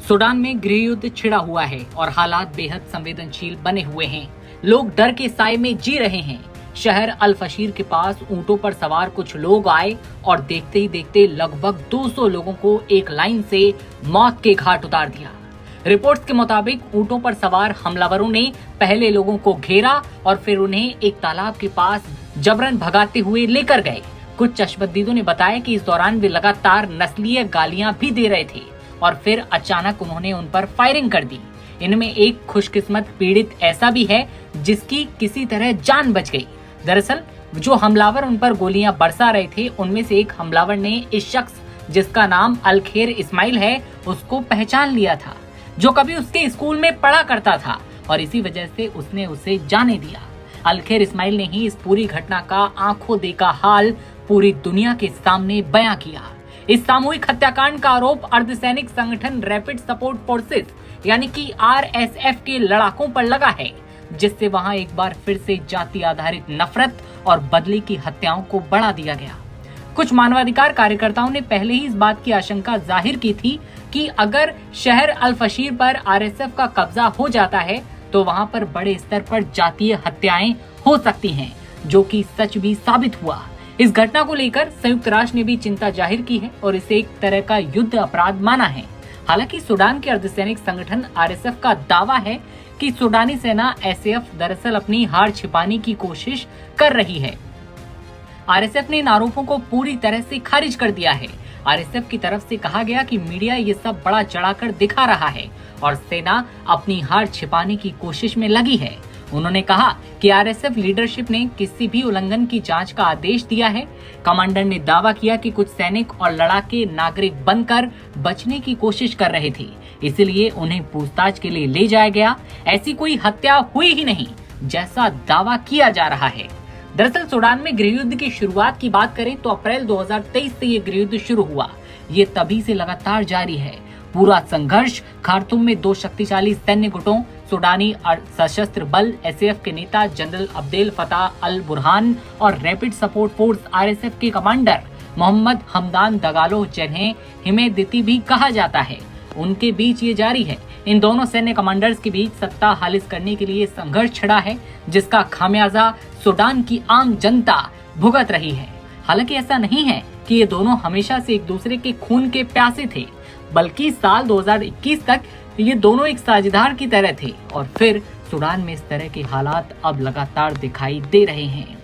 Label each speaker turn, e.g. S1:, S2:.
S1: Sudan में गृह युद्ध छिड़ा हुआ है और हालात बेहद संवेदनशील बने हुए हैं। लोग डर के साए में जी रहे हैं। शहर अल फशीर के पास ऊंटों पर सवार कुछ लोग आए और देखते ही देखते लगभग 200 लोगों को एक लाइन से मौत के घाट उतार दिया। रिपोर्ट्स के मुताबिक ऊंटों पर सवार हमलावरों ने पहले लोगों को घेरा और फिर उन्हें एक तालाब के पास जबरन भगाते हुए लेकर गए। कुछ चश्मदीदों ने बताया कि इस दौरान वे लगातार नस्लीय गालियां भी दे रहे थे और फिर अचानक उन्होंने उन पर फायरिंग कर दी। इनमें एक खुशकिस्मत पीड़ित ऐसा भी है जिसकी किसी तरह जान बच गई। दरअसल जो हमलावर उन पर गोलियां बरसा रहे थे, उनमें से एक हमलावर ने इस शख्स जिसका नाम अलखेर इस्माइल है उसको पहचान लिया था, जो कभी उसके स्कूल में पढ़ा करता था और इसी वजह से उसने उसे जाने दिया। अलखेर इस्माइल ने ही इस पूरी घटना का आंखों देखा हाल पूरी दुनिया के सामने बयां किया। इस सामूहिक हत्याकांड का आरोप अर्धसैनिक संगठन रैपिड सपोर्ट फोर्सेस यानी कि RSF के लड़ाकों पर लगा है, जिससे वहां एक बार फिर से जाति आधारित नफरत और बदले की हत्याओं को बढ़ा दिया गया। कुछ मानवाधिकार कार्यकर्ताओं ने पहले ही इस बात की आशंका जाहिर की थी कि अगर शहर अल फशीर पर RSF का कब्जा हो जाता है तो वहां पर बड़े स्तर पर जातीय हत्याएं हो सकती हैं, जो कि सच भी साबित हुआ। इस घटना को लेकर संयुक्त राष्ट्र ने भी चिंता जाहिर की है और इसे एक तरह का युद्ध अपराध माना है। हालांकि सूडान के अर्धसैनिक संगठन RSF का दावा है कि सूडानी सेना SAF दरअसल अपनी हार छिपाने की कोशिश कर रही है। RSF ने इन आरोपों को पूरी तरह से खारिज कर दिया है। RSF की तरफ से कहा गया कि मीडिया ये सब बड़ा चढ़ाकर दिखा रहा है और सेना अपनी हार छिपाने की कोशिश में लगी है। उन्होंने कहा कि RSF लीडरशिप ने किसी भी उल्लंघन की जांच का आदेश दिया है। कमांडर ने दावा किया कि कुछ सैनिक और लड़ाके नागरिक बनकर बचने की कोशिश कर रहे थे, इसलिए उन्हें पूछताछ के लिए ले जाया गया। ऐसी कोई हत्या हुई ही नहीं जैसा दावा किया जा रहा है। दरअसल सूडान में गृह युद्ध की शुरुआत की बात करें तो अप्रैल 2023 से ये गृह युद्ध शुरू हुआ। ये तभी से लगातार जारी है। पूरा संघर्ष खार्तूम में दो शक्तिशाली सैन्य गुटों सूडानी सशस्त्र बल SAF के नेता जनरल अब्देल फताह अल बुरहान और रैपिड सपोर्ट फोर्स RSF के कमांडर मोहम्मद हमदान दगालो, जिन्हें हिमेदिती भी कहा जाता है, उनके बीच ये जारी है। इन दोनों सैन्य कमांडर्स के बीच सत्ता हासिल करने के लिए संघर्ष छिड़ा है, जिसका खामियाजा सूडान की आम जनता भुगत रही है। हालांकि ऐसा नहीं है कि ये दोनों हमेशा से एक दूसरे के खून के प्यासे थे, बल्कि साल 2021 तक ये दोनों एक साझेदार की तरह थे और फिर सूडान में इस तरह के हालात अब लगातार दिखाई दे रहे हैं।